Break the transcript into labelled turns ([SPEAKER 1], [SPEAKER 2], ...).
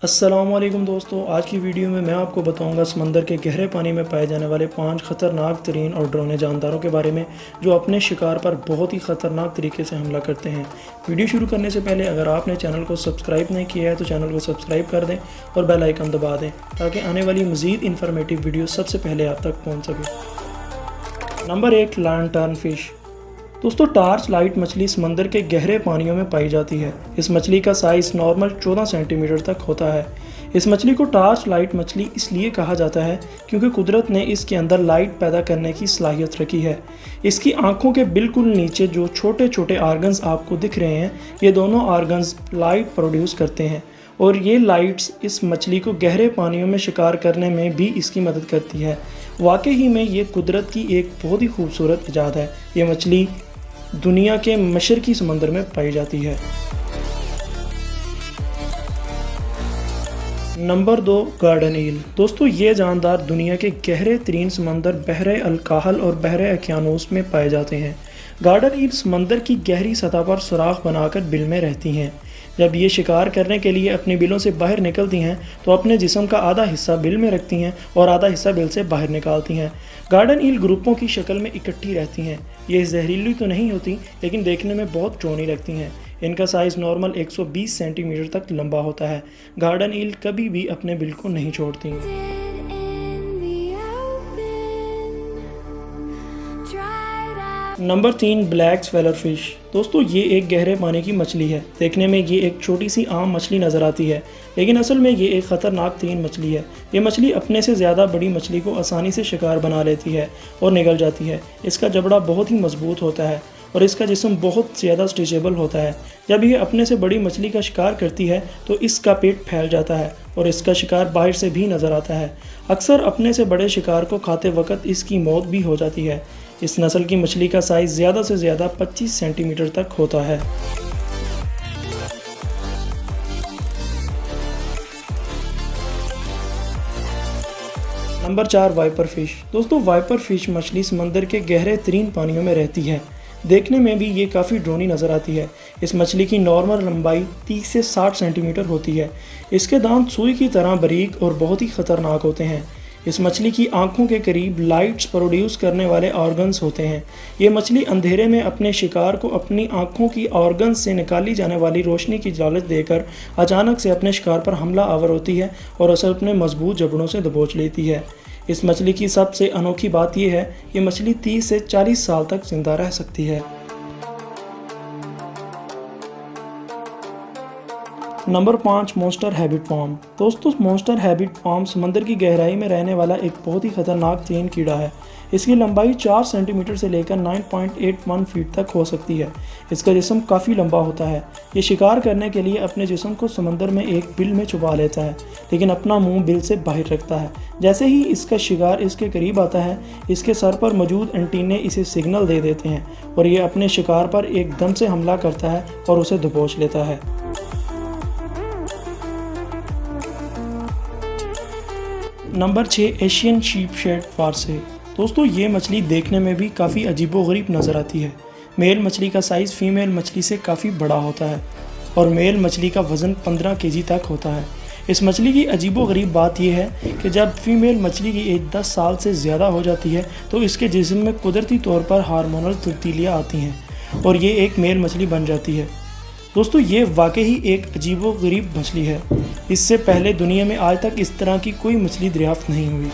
[SPEAKER 1] अस्सलामुअलैकुम दोस्तों, आज की वीडियो में मैं आपको बताऊंगा समंदर के गहरे पानी में पाए जाने वाले 5 ख़तरनाक तरीन और डरावने जानदारों के बारे में जो अपने शिकार पर बहुत ही ख़तरनाक तरीके से हमला करते हैं। वीडियो शुरू करने से पहले अगर आपने चैनल को सब्सक्राइब नहीं किया है तो चैनल को सब्सक्राइब कर दें और बेल आइकन दबा दें ताकि आने वाली मज़ीद इन्फॉर्मेटिव वीडियो सबसे पहले आप तक पहुँच सके। Number 1, lantern fish. दोस्तों, टार्च लाइट मछली समंदर के गहरे पानियों में पाई जाती है। इस मछली का साइज़ नॉर्मल 14 सेंटीमीटर तक होता है। इस मछली को टार्च लाइट मछली इसलिए कहा जाता है क्योंकि कुदरत ने इसके अंदर लाइट पैदा करने की सलाहियत रखी है। इसकी आंखों के बिल्कुल नीचे जो छोटे छोटे आर्गन्स आपको दिख रहे हैं, ये दोनों आर्गन्स लाइट प्रोड्यूस करते हैं और ये लाइट्स इस मछली को गहरे पानियों में शिकार करने में भी इसकी मदद करती है। वाकई ही में ये कुदरत की एक बहुत ही खूबसूरत इजाद है। ये मछली दुनिया के मशरकी समंदर में पाई जाती है। नंबर 2, गार्डन ईल। दोस्तों, ये जानदार दुनिया के गहरे तरीन समंदर बहरे अलकाहल और बहरे ओकियानूस में पाए जाते हैं। गार्डन ईल समंदर की गहरी सतह पर सुराख बनाकर बिल में रहती हैं। जब ये शिकार करने के लिए अपने बिलों से बाहर निकलती हैं तो अपने जिस्म का आधा हिस्सा बिल में रखती हैं और आधा हिस्सा बिल से बाहर निकालती हैं। गार्डन ईल ग्रुपों की शक्ल में इकट्ठी रहती हैं। ये जहरीली तो नहीं होती लेकिन देखने में बहुत चौनी लगती हैं। इनका साइज़ नॉर्मल 120 सेंटीमीटर तक लंबा होता है। गार्डन ईल कभी भी अपने बिल को नहीं छोड़ती। Number 3, black swallower fish. दोस्तों, ये एक गहरे पानी की मछली है। देखने में ये एक छोटी सी आम मछली नज़र आती है लेकिन असल में ये एक ख़तरनाक तरीन मछली है। ये मछली अपने से ज़्यादा बड़ी मछली को आसानी से शिकार बना लेती है और निगल जाती है। इसका जबड़ा बहुत ही मजबूत होता है और इसका जिस्म बहुत ज़्यादा स्ट्रेचेबल होता है। जब ये अपने से बड़ी मछली का शिकार करती है तो इसका पेट फैल जाता है और इसका शिकार बाहर से भी नज़र आता है। अक्सर अपने से बड़े शिकार को खाते वक्त इसकी मौत भी हो जाती है। इस नस्ल की मछली का साइज़ ज़्यादा से ज़्यादा 25 सेंटीमीटर तक होता है। Number 4, viper fish. दोस्तों, वाइपर फिश मछली समंदर के गहरे तरीन पानियों में रहती है। देखने में भी ये काफ़ी ड्रोनी नज़र आती है। इस मछली की नॉर्मल लंबाई 30 से 60 सेंटीमीटर होती है। इसके दांत सुई की तरह बारीक और बहुत ही ख़तरनाक होते हैं। इस मछली की आंखों के करीब लाइट्स प्रोड्यूस करने वाले ऑर्गन्स होते हैं। ये मछली अंधेरे में अपने शिकार को अपनी आंखों की ऑर्गन्स से निकाली जाने वाली रोशनी की लालच देकर अचानक से अपने शिकार पर हमला आवर होती है और उसे अपने मजबूत जबड़ों से दबोच लेती है। इस मछली की सबसे अनोखी बात यह है कि मछली 30 से 40 साल तक जिंदा रह सकती है। Number 5, monster habit form. दोस्तों, मॉन्स्टर हैबिट फॉर्म समंदर की गहराई में रहने वाला एक बहुत ही खतरनाक तरीन कीड़ा है। इसकी लंबाई 4 सेंटीमीटर से लेकर 9.81 फीट तक हो सकती है। इसका जिस्म काफ़ी लंबा होता है। ये शिकार करने के लिए अपने जिस्म को समंदर में एक बिल में छुपा लेता है लेकिन अपना मुंह बिल से बाहर रखता है। जैसे ही इसका शिकार इसके करीब आता है, इसके सर पर मौजूद एंटीने इसे सिग्नल दे देते हैं और ये अपने शिकार पर एकदम से हमला करता है और उसे दबोच लेता है। नंबर 6, एशियन शीपशेड फारसे। दोस्तों, ये मछली देखने में भी काफ़ी अजीबोगरीब नज़र आती है। मेल मछली का साइज़ फीमेल मछली से काफ़ी बड़ा होता है और मेल मछली का वज़न 15 केजी तक होता है। इस मछली की अजीबोगरीब बात यह है कि जब फीमेल मछली की एज 10 साल से ज़्यादा हो जाती है तो इसके जिस्म में कुदरती तौर पर हार्मोनल तब्दीलियाँ आती हैं और ये एक मेल मछली बन जाती है। दोस्तों, ये वाकई ही एक अजीबोगरीब मछली है। इससे पहले दुनिया में आज तक इस तरह की कोई मछली दरियाफ्त नहीं हुई।